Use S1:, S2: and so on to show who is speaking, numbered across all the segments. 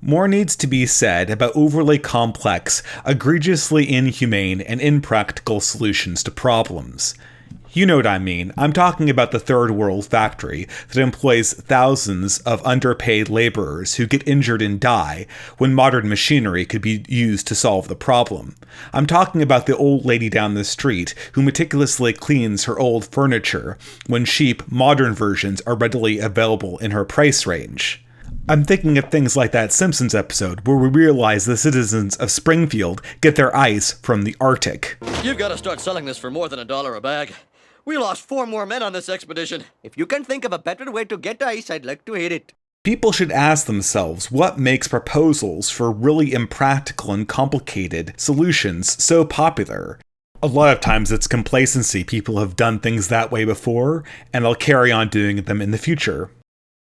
S1: More needs to be said about overly complex, egregiously inhumane, and impractical solutions to problems. You know what I mean. I'm talking about the third world factory that employs thousands of underpaid laborers who get injured and die when modern machinery could be used to solve the problem. I'm talking about the old lady down the street who meticulously cleans her old furniture when cheap, modern versions are readily available in her price range. I'm thinking of things like that Simpsons episode where we realize the citizens of Springfield get their ice from the Arctic.
S2: You've got to start selling this for more than $1 a bag. We lost 4 more men on this expedition.
S3: If you can think of a better way to get ice, I'd like to hear it.
S1: People should ask themselves what makes proposals for really impractical and complicated solutions so popular. A lot of times it's complacency. People have done things that way before, and they'll carry on doing them in the future.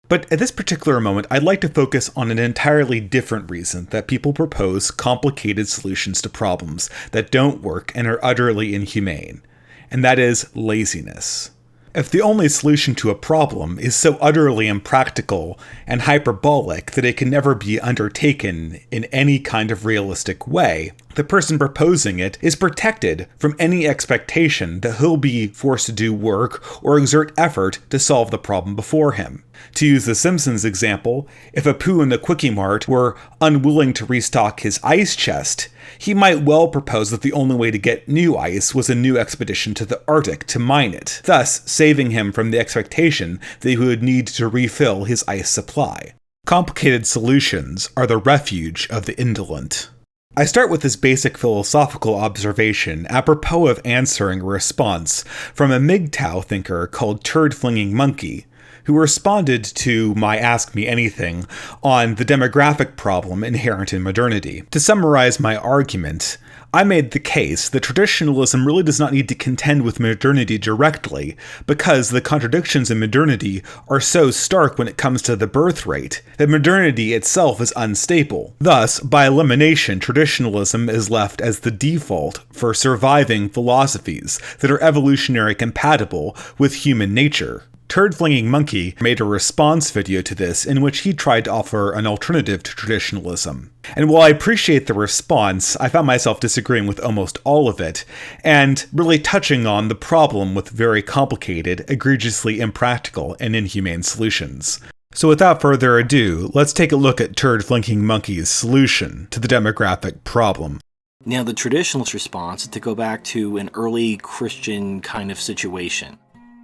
S1: But at this particular moment, I'd like to focus on an entirely different reason that people propose complicated solutions to problems that don't work and are utterly inhumane. And that is laziness. If the only solution to a problem is so utterly impractical and hyperbolic that it can never be undertaken in any kind of realistic way, the person proposing it is protected from any expectation that he'll be forced to do work or exert effort to solve the problem before him. To use the Simpsons example, if Apu in the Quickie Mart were unwilling to restock his ice chest, he might well propose that the only way to get new ice was a new expedition to the Arctic to mine it, thus saving him from the expectation that he would need to refill his ice supply. Complicated solutions are the refuge of the indolent. I start with this basic philosophical observation apropos of answering a response from a MGTOW thinker called Turd Flinging Monkey, who responded to my Ask Me Anything on the demographic problem inherent in modernity. To summarize my argument, I made the case that traditionalism really does not need to contend with modernity directly, because the contradictions in modernity are so stark when it comes to the birth rate, that modernity itself is unstable. Thus, by elimination, traditionalism is left as the default for surviving philosophies that are evolutionary compatible with human nature. Turd Flinging Monkey made a response video to this in which he tried to offer an alternative to traditionalism. And while I appreciate the response, I found myself disagreeing with almost all of it, and really touching on the problem with very complicated, egregiously impractical, and inhumane solutions. So without further ado, let's take a look at Turd Flinging Monkey's solution to the demographic problem.
S4: Now, the traditionalist response is to go back to an early Christian kind of situation,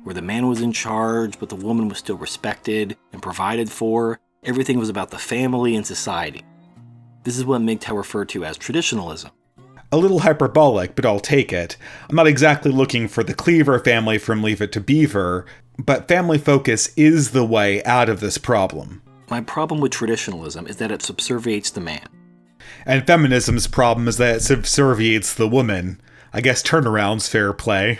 S4: where the man was in charge, but the woman was still respected and provided for. Everything was about the family and society. This is what MGTOW referred to as traditionalism.
S1: A little hyperbolic, but I'll take it. I'm not exactly looking for the Cleaver family from Leave It to Beaver, but family focus is the way out of this problem.
S4: My problem with traditionalism is that it subserviates the man.
S1: And feminism's problem is that it subserviates the woman. I guess turnaround's fair play.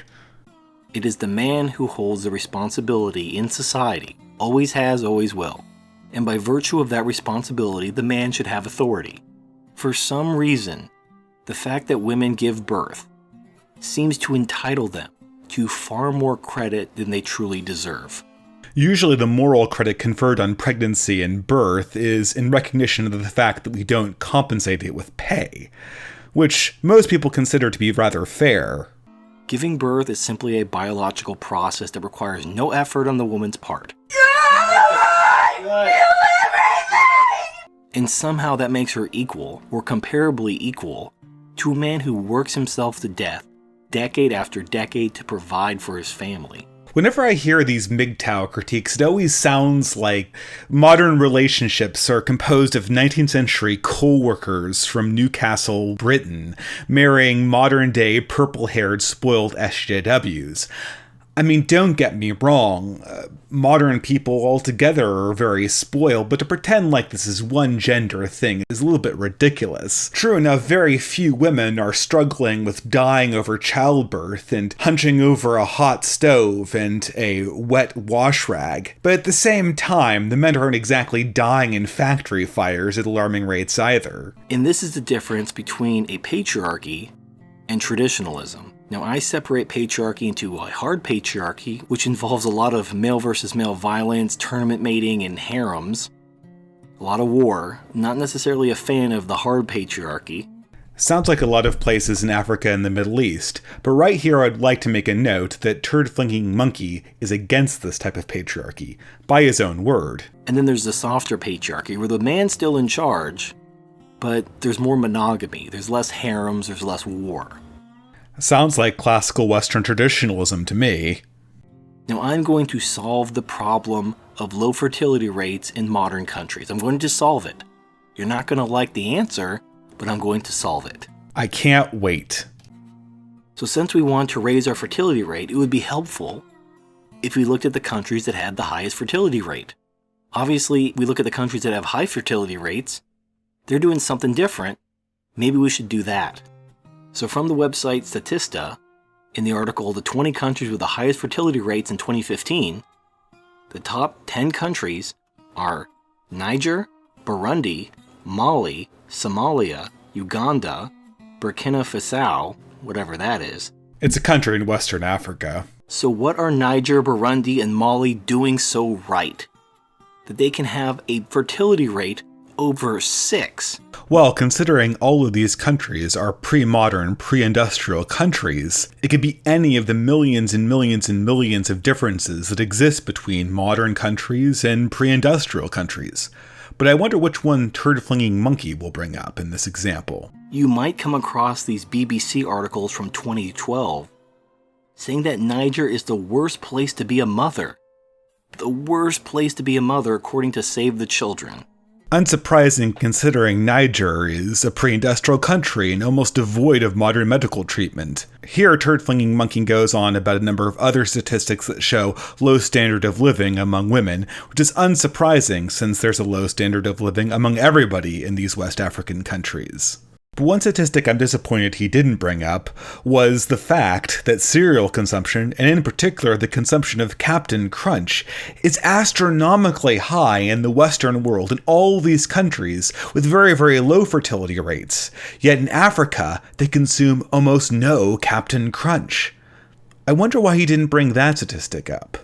S4: It is the man who holds the responsibility in society, always has, always will. And by virtue of that responsibility, the man should have authority. For some reason, the fact that women give birth seems to entitle them to far more credit than they truly deserve.
S1: Usually the moral credit conferred on pregnancy and birth is in recognition of the fact that we don't compensate it with pay, which most people consider to be rather fair.
S4: Giving birth is simply a biological process that requires no effort on the woman's part. And somehow that makes her equal, or comparably equal, to a man who works himself to death, decade after decade, to provide for his family.
S1: Whenever I hear these MGTOW critiques, it always sounds like modern relationships are composed of 19th century co-workers from Newcastle, Britain, marrying modern-day purple-haired spoiled SJWs. I mean, don't get me wrong, modern people altogether are very spoiled, but to pretend like this is one gender thing is a little bit ridiculous. True enough, very few women are struggling with dying over childbirth and hunching over a hot stove and a wet wash rag, but at the same time, the men aren't exactly dying in factory fires at alarming rates either.
S4: And this is the difference between a patriarchy and traditionalism. Now, I separate patriarchy into a hard patriarchy, which involves a lot of male versus male violence, tournament mating, and harems, a lot of war. Not necessarily a fan of the hard patriarchy.
S1: Sounds like a lot of places in Africa and the Middle East, but right here I'd like to make a note that Turd Flinging Monkey is against this type of patriarchy, by his own word.
S4: And then there's the softer patriarchy, where the man's still in charge, but there's more monogamy, there's less harems, there's less war.
S1: Sounds like classical Western traditionalism to me.
S4: Now I'm going to solve the problem of low fertility rates in modern countries. I'm going to solve it. You're not going to like the answer, but I'm going to solve it.
S1: I can't wait.
S4: So since we want to raise our fertility rate, it would be helpful if we looked at the countries that had the highest fertility rate. Obviously, we look at the countries that have high fertility rates. They're doing something different. Maybe we should do that. So from the website Statista, in the article, The 20 Countries with the Highest Fertility Rates in 2015, the top 10 countries are Niger, Burundi, Mali, Somalia, Uganda, Burkina Faso, whatever that is.
S1: It's a country in Western Africa.
S4: So what are Niger, Burundi, and Mali doing so right that they can have a fertility rate over 6?
S1: Well, considering all of these countries are pre-modern, pre-industrial countries, it could be any of the millions and millions and millions of differences that exist between modern countries and pre-industrial countries. But I wonder which one Turd Flinging Monkey will bring up in this example.
S4: You might come across these BBC articles from 2012 saying that Niger is the worst place to be a mother. The worst place to be a mother according to Save the Children.
S1: Unsurprising considering Niger is a pre-industrial country and almost devoid of modern medical treatment. Here, Turd Flinging Monkey goes on about a number of other statistics that show low standard of living among women, which is unsurprising since there's a low standard of living among everybody in these West African countries. But one statistic I'm disappointed he didn't bring up was the fact that cereal consumption, and in particular the consumption of Captain Crunch, is astronomically high in the Western world in all these countries with very, very low fertility rates. Yet in Africa, they consume almost no Captain Crunch. I wonder why he didn't bring that statistic up.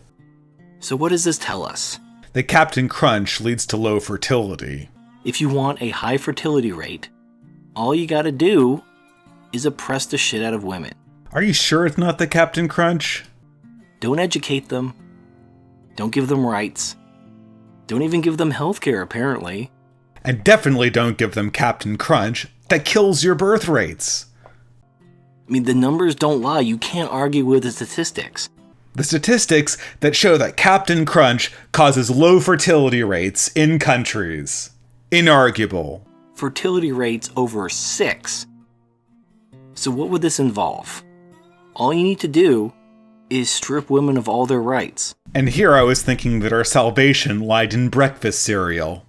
S4: So what does this tell us?
S1: That Captain Crunch leads to low fertility.
S4: If you want a high fertility rate, all you gotta do is oppress the shit out of women.
S1: Are you sure it's not the Captain Crunch?
S4: Don't educate them. Don't give them rights. Don't even give them healthcare, apparently.
S1: And definitely don't give them Captain Crunch. That kills your birth rates.
S4: I mean, the numbers don't lie. You can't argue with the statistics.
S1: The statistics that show that Captain Crunch causes low fertility rates in countries. Inarguable.
S4: Fertility rates over 6. So what would this involve? All you need to do is strip women of all their rights.
S1: And here I was thinking that our salvation lied in breakfast cereal.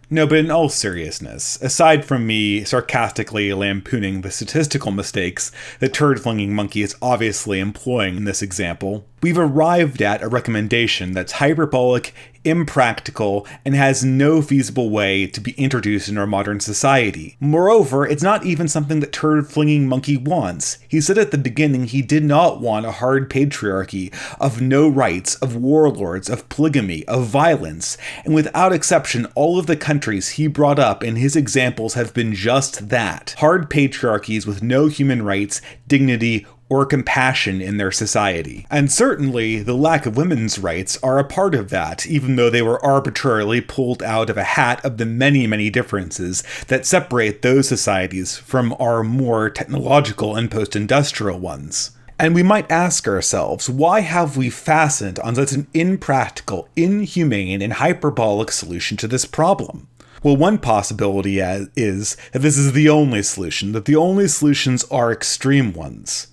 S1: No, but in all seriousness, aside from me sarcastically lampooning the statistical mistakes that Turd Flinging Monkey is obviously employing in this example, we've arrived at a recommendation that's hyperbolic, impractical, and has no feasible way to be introduced in our modern society. Moreover, it's not even something that Turd Flinging Monkey wants. He said at the beginning he did not want a hard patriarchy of no rights, of warlords, of polygamy, of violence, and without exception, all of the countries he brought up in his examples have been just that. Hard patriarchies with no human rights, dignity, or compassion in their society. And certainly, the lack of women's rights are a part of that, even though they were arbitrarily pulled out of a hat of the many, many differences that separate those societies from our more technological and post-industrial ones. And we might ask ourselves, why have we fastened on such an impractical, inhumane, and hyperbolic solution to this problem? Well, one possibility is that this is the only solution, that the only solutions are extreme ones.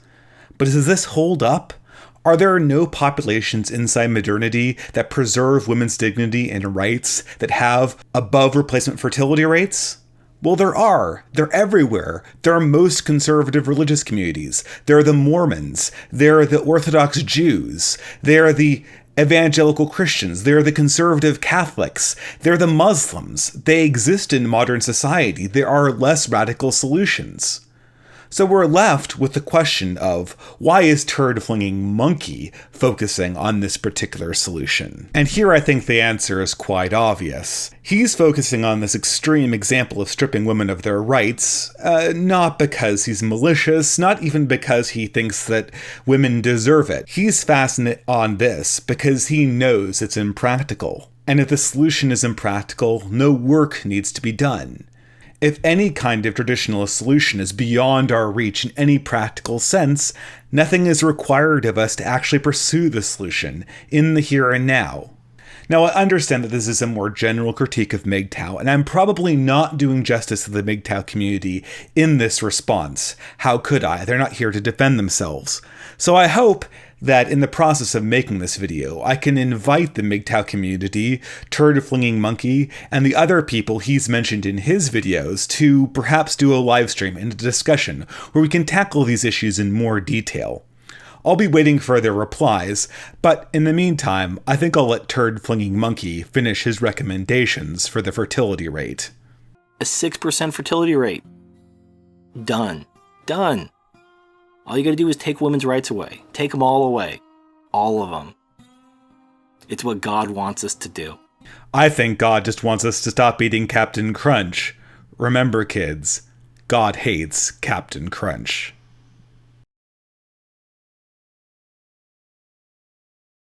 S1: But does this hold up? Are there no populations inside modernity that preserve women's dignity and rights that have above replacement fertility rates? Well, there are. They're everywhere. There are most conservative religious communities. There are the Mormons. There are the Orthodox Jews. There are the evangelical Christians. There are the conservative Catholics. There are the Muslims. They exist in modern society. There are less radical solutions. So we're left with the question of, why is Turd Flinging Monkey focusing on this particular solution? And here I think the answer is quite obvious. He's focusing on this extreme example of stripping women of their rights, not because he's malicious, not even because he thinks that women deserve it. He's fastened on this because he knows it's impractical. And if the solution is impractical, no work needs to be done. If any kind of traditional solution is beyond our reach in any practical sense, nothing is required of us to actually pursue the solution in the here and now. Now, I understand that this is a more general critique of MGTOW, and I'm probably not doing justice to the MGTOW community in this response. How could I? They're not here to defend themselves. So I hope that in the process of making this video, I can invite the MGTOW community, Turd Flinging Monkey, and the other people he's mentioned in his videos to perhaps do a live stream and a discussion where we can tackle these issues in more detail. I'll be waiting for their replies, but in the meantime, I think I'll let Turd Flinging Monkey finish his recommendations for the fertility rate.
S4: A 6% fertility rate. Done. Done. All you gotta do is take women's rights away. Take them all away. All of them. It's what God wants us to do.
S1: I think God just wants us to stop eating Captain Crunch. Remember, kids, God hates Captain Crunch.